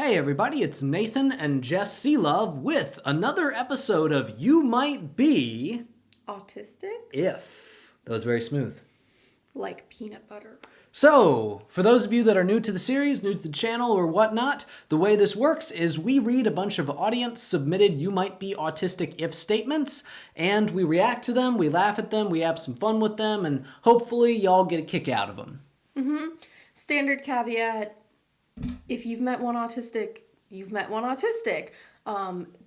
Hey everybody, it's Nathan and Jess Selove with another episode of You Might Be... Autistic? If. That was very smooth. Like peanut butter. So, for those of you that are new to the series, new to the channel, or whatnot, the way this works is we read a bunch of audience-submitted You Might Be Autistic if statements, and we react to them, we laugh at them, we have some fun with them, and hopefully y'all get a kick out of them. Standard caveat, if you've met one autistic, you've met one autistic.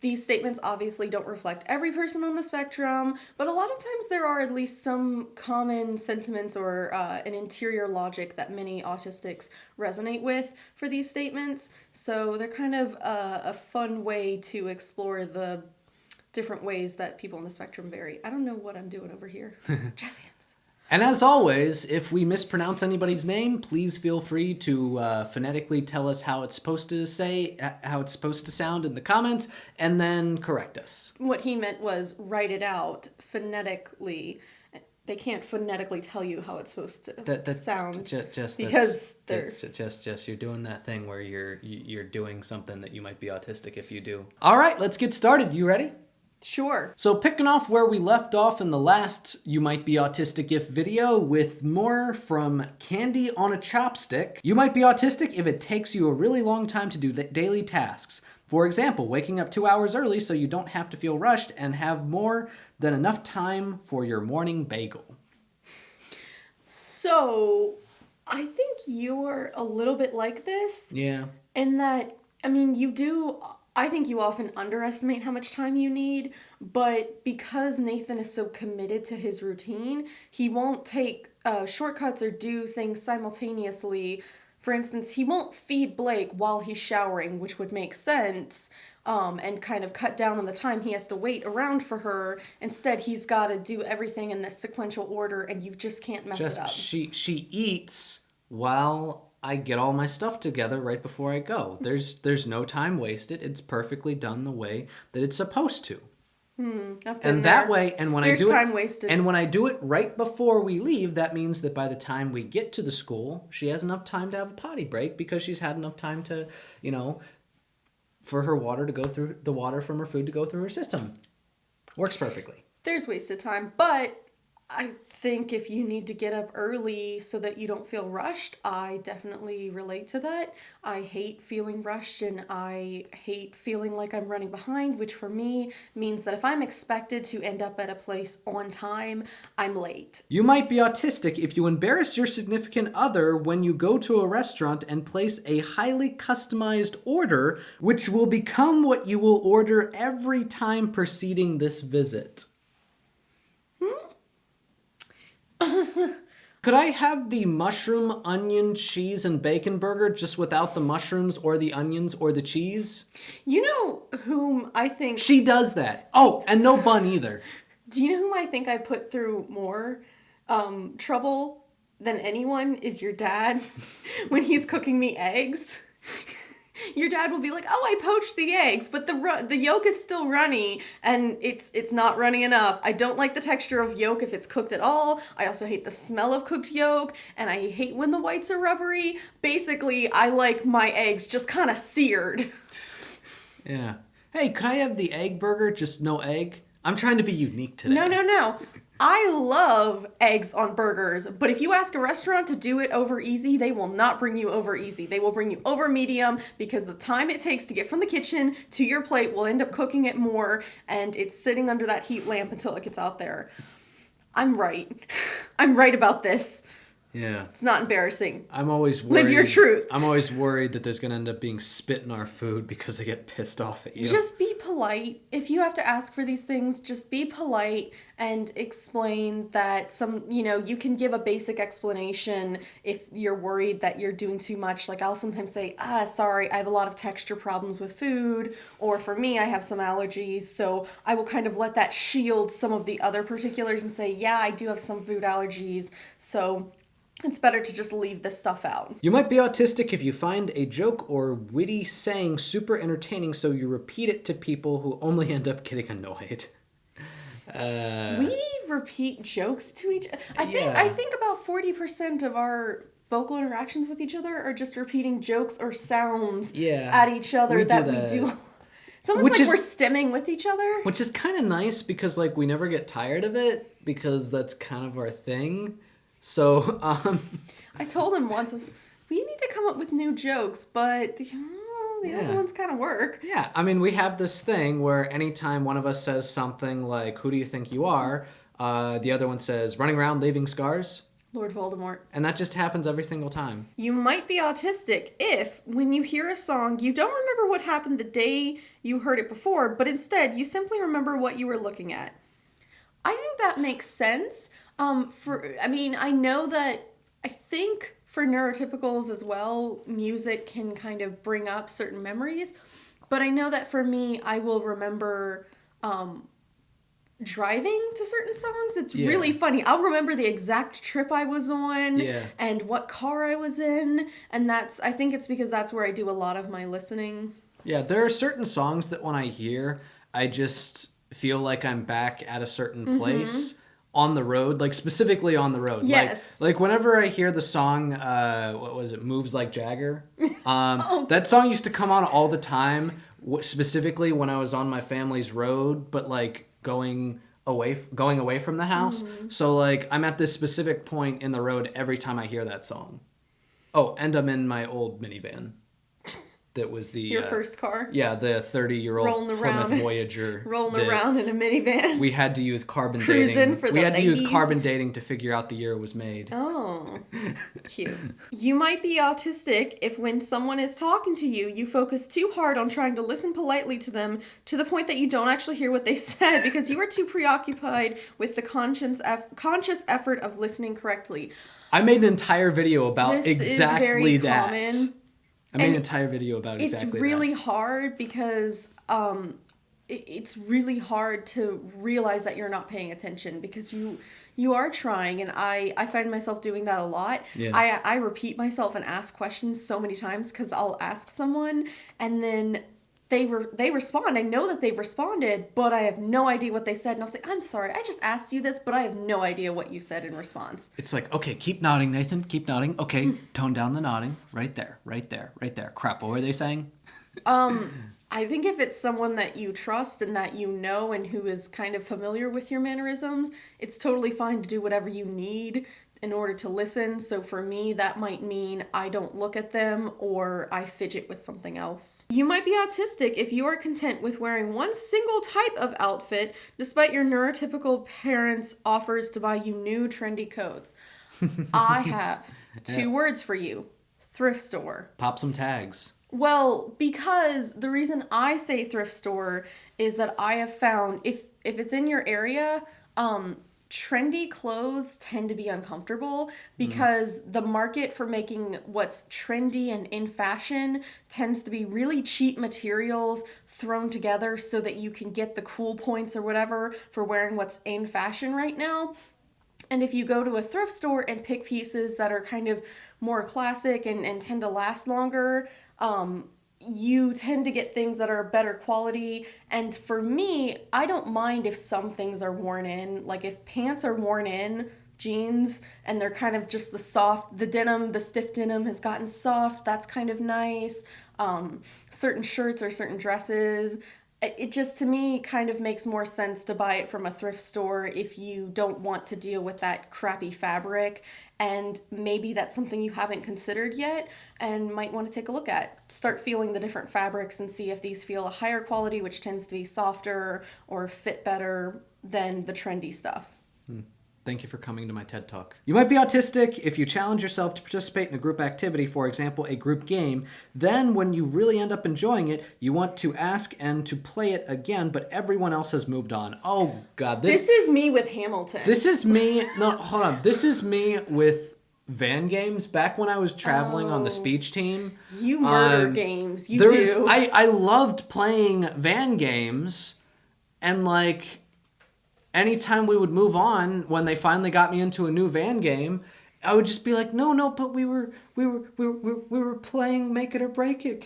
These statements obviously don't reflect every person on the spectrum, but a lot of times there are at least some common sentiments or an interior logic that many autistics resonate with for these statements. So they're kind of a fun way to explore the different ways that people on the spectrum vary. I don't know what I'm doing over here. Jazz hands. And as always, if we mispronounce anybody's name, please feel free to phonetically tell us how it's supposed to sound in the comments, and then correct us. What he meant was write it out phonetically. They can't phonetically tell you how it's supposed to sound because they're just you're doing that thing where you're doing something that you might be autistic if you do. All right, let's get started. You ready? Sure. So picking off where we left off in the last You Might Be Autistic If video with more from Candy on a Chopstick. You might be autistic if it takes you a really long time to do daily tasks. For example, waking up 2 hours early so you don't have to feel rushed and have more than enough time for your morning bagel. So, I think you're a little bit like this. Yeah. In that, I think you often underestimate how much time you need, but because Nathan is so committed to his routine, he won't take shortcuts or do things simultaneously. For instance, he won't feed Blake while he's showering, which would make sense, and kind of cut down on the time he has to wait around for her. Instead, he's got to do everything in this sequential order, and you just can't mess it up. She eats while I get all my stuff together right before I go. There's no time wasted. It's perfectly done the way that it's supposed to. And that way, and when There's I do time it, wasted. and when I do it right before we leave, that means that by the time we get to the school, she has enough time to have a potty break because she's had enough time to, for her water to go through, the water from her food to go through her system. Works perfectly. There's wasted time, but I think if you need to get up early so that you don't feel rushed, I definitely relate to that. I hate feeling rushed and I hate feeling like I'm running behind, which for me means that if I'm expected to end up at a place on time, I'm late. You might be autistic if you embarrass your significant other when you go to a restaurant and place a highly customized order, which will become what you will order every time preceding this visit. Could I have the mushroom, onion, cheese, and bacon burger just without the mushrooms or the onions or the cheese? You know whom I think... She does that. Oh, and no bun either. Do you know whom I think I put through more trouble than anyone is your dad when he's cooking me eggs? Your dad will be like, oh, I poached the eggs, but the yolk is still runny, and it's not runny enough. I don't like the texture of yolk if it's cooked at all. I also hate the smell of cooked yolk, and I hate when the whites are rubbery. Basically, I like my eggs just kind of seared. Yeah. Hey, could I have the egg burger, just no egg? I'm trying to be unique today. No. I love eggs on burgers, but if you ask a restaurant to do it over easy, they will not bring you over easy. They will bring you over medium because the time it takes to get from the kitchen to your plate will end up cooking it more, and it's sitting under that heat lamp until it gets out there. I'm right. I'm right about this. Yeah. It's not embarrassing. I'm always worried. Live your truth. I'm always worried that there's going to end up being spit in our food because they get pissed off at you. Just be polite. If you have to ask for these things, just be polite and explain that you can give a basic explanation if you're worried that you're doing too much. Like I'll sometimes say, sorry, I have a lot of texture problems with food, or for me, I have some allergies. So I will kind of let that shield some of the other particulars and say, yeah, I do have some food allergies. So it's better to just leave this stuff out. You might be autistic if you find a joke or witty saying super entertaining, so you repeat it to people who only end up getting annoyed. We repeat jokes to each other. I think about 40% of our vocal interactions with each other are just repeating jokes or sounds Yeah, at each other we that do we that. do. It's almost Which like is- we're stimming with each other. Which is kind of nice because, like, we never get tired of it because that's kind of our thing. So, I told him once, we need to come up with new jokes, but the other ones kind of work. Yeah, I mean, we have this thing where anytime one of us says something like, "Who do you think you are?" The other one says, "Running around leaving scars." Lord Voldemort. And that just happens every single time. You might be autistic if, when you hear a song, you don't remember what happened the day you heard it before, but instead you simply remember what you were looking at. I think that makes sense. I know that I think for neurotypicals as well, music can kind of bring up certain memories, but I know that for me, I will remember driving to certain songs. It's really funny. I'll remember the exact trip I was on and what car I was in, and I think it's because that's where I do a lot of my listening. Yeah, there are certain songs that when I hear, I just feel like I'm back at a certain place on the road, like specifically on the road. Yes. Like whenever I hear the song, what was it, Moves Like Jagger? That song used to come on all the time, specifically when I was on my family's road, but like going away from the house. So like I'm at this specific point in the road every time I hear that song. Oh, and I'm in my old minivan. That was your first car? Yeah, the 30-year-old Plymouth Voyager. Rolling around in a minivan. We had to use carbon Cruising dating. For we the had ladies. to use carbon dating to figure out the year it was made. Oh, cute. You might be autistic if when someone is talking to you, you focus too hard on trying to listen politely to them to the point that you don't actually hear what they said because you are too preoccupied with the conscious effort of listening correctly. I made an entire video about this exactly is very that. Common. I made an entire video about exactly that. It's really hard because it's really hard to realize that you're not paying attention because you are trying, and I find myself doing that a lot. Yeah. I repeat myself and ask questions so many times because I'll ask someone and then they respond. I know that they've responded, but I have no idea what they said. And I'll say, I'm sorry, I just asked you this, but I have no idea what you said in response. It's like, okay, keep nodding, Nathan. Keep nodding. Okay, tone down the nodding. Right there, right there, right there. Crap, what were they saying? I think if it's someone that you trust and that you know and who is kind of familiar with your mannerisms, it's totally fine to do whatever you need in order to listen. So for me, that might mean I don't look at them or I fidget with something else. You might be autistic if you are content with wearing one single type of outfit despite your neurotypical parents' offers to buy you new trendy coats. I have two words for you. Thrift store. Pop some tags. Well, because the reason I say thrift store is that I have found if it's in your area, trendy clothes tend to be uncomfortable because the market for making what's trendy and in fashion tends to be really cheap materials thrown together so that you can get the cool points or whatever for wearing what's in fashion right now. And if you go to a thrift store and pick pieces that are kind of more classic and tend to last longer, you tend to get things that are better quality. And for me, I don't mind if some things are worn in. Like if pants are worn in, jeans, and they're kind of just the stiff denim has gotten soft, that's kind of nice. Certain shirts or certain dresses, it just to me kind of makes more sense to buy it from a thrift store if you don't want to deal with that crappy fabric. And maybe that's something you haven't considered yet and might want to take a look at. Start feeling the different fabrics and see if these feel a higher quality, which tends to be softer or fit better than the trendy stuff. Thank you for coming to my TED Talk. You might be autistic if you challenge yourself to participate in a group activity, for example, a group game. Then when you really end up enjoying it, you want to ask and to play it again, but everyone else has moved on. Oh, God. This is me with Hamilton. This is me. No, hold on. This is me with van games. Back when I was traveling on the speech team. You murder games. You do. I loved playing van games, and like anytime we would move on, when they finally got me into a new van game, I would just be like, no, but we were playing Make It or Break It.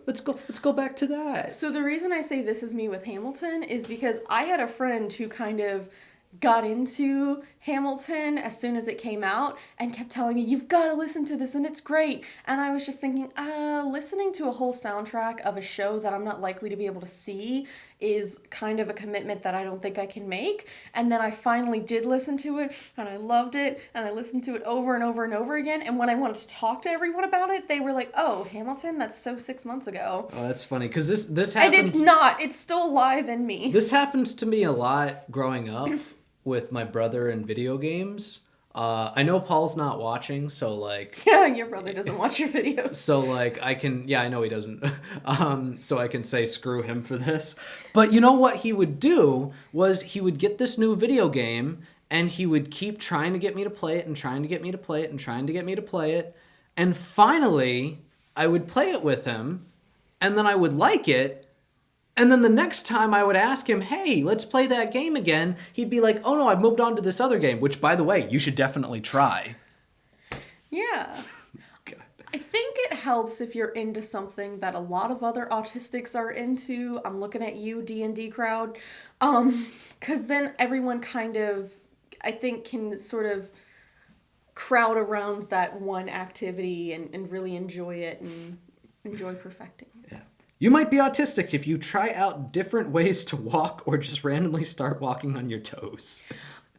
Let's go back to that. So the reason I say this is me with Hamilton is because I had a friend who kind of got into Hamilton as soon as it came out and kept telling me, you've got to listen to this and it's great. And I was just thinking, listening to a whole soundtrack of a show that I'm not likely to be able to see is kind of a commitment that I don't think I can make. And then I finally did listen to it and I loved it and I listened to it over and over and over again. And when I wanted to talk to everyone about it, they were like, oh, Hamilton, that's so 6 months ago. Oh, that's funny because this happens. And it's not. It's still alive in me. This happens to me a lot growing up with my brother in video games. I know Paul's not watching, so like... Yeah, your brother doesn't watch your videos. So like I can... Yeah, I know he doesn't. So I can say screw him for this. But you know what he would do was he would get this new video game and he would keep trying to get me to play it and trying to get me to play it and trying to get me to play it. And finally, I would play it with him and then I would like it. And then the next time I would ask him, hey, let's play that game again, he'd be like, oh no, I've moved on to this other game, which, by the way, you should definitely try. Yeah. God. I think it helps if you're into something that a lot of other autistics are into. I'm looking at you, D&D crowd. Because then everyone kind of, I think, can sort of crowd around that one activity and really enjoy it and enjoy perfecting it. Yeah. You might be autistic if you try out different ways to walk or just randomly start walking on your toes.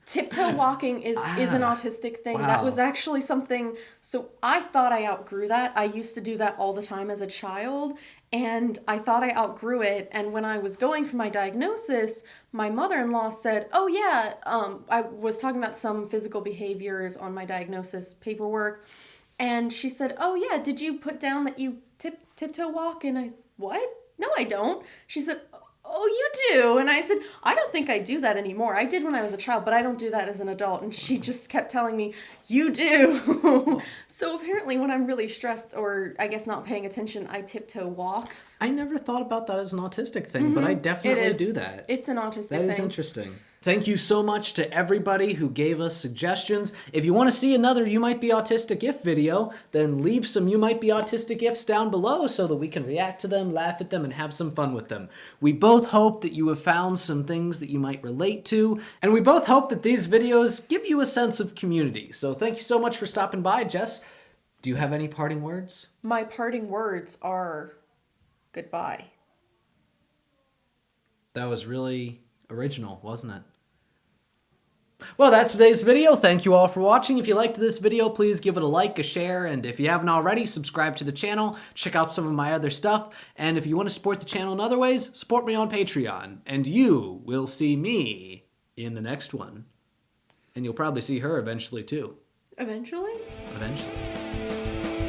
Tiptoe walking is an autistic thing. Wow. That was actually something, so I thought I outgrew that. I used to do that all the time as a child, and I thought I outgrew it. And when I was going for my diagnosis, my mother-in-law said, oh yeah, I was talking about some physical behaviors on my diagnosis paperwork, and she said, oh yeah, did you put down that you tiptoe walk? And I, what? No, I don't. She said, oh, you do? And I said, I don't think I do that anymore. I did when I was a child, but I don't do that as an adult. And she just kept telling me, you do. So apparently when I'm really stressed or I guess not paying attention, I tiptoe walk. I never thought about that as an autistic thing, but I definitely do that. It's an autistic thing. That is interesting. Thank you so much to everybody who gave us suggestions. If you want to see another You Might Be Autistic If video, then leave some You Might Be Autistic Ifs down below so that we can react to them, laugh at them, and have some fun with them. We both hope that you have found some things that you might relate to, and we both hope that these videos give you a sense of community. So thank you so much for stopping by. Jess, do you have any parting words? My parting words are goodbye. That was really original, wasn't it? Well, that's today's video. Thank you all for watching. If you liked this video, please give it a like, a share, and if you haven't already, subscribe to the channel. Check out some of my other stuff. And if you want to support the channel in other ways, support me on Patreon. And you will see me in the next one. And you'll probably see her eventually, too. Eventually? Eventually.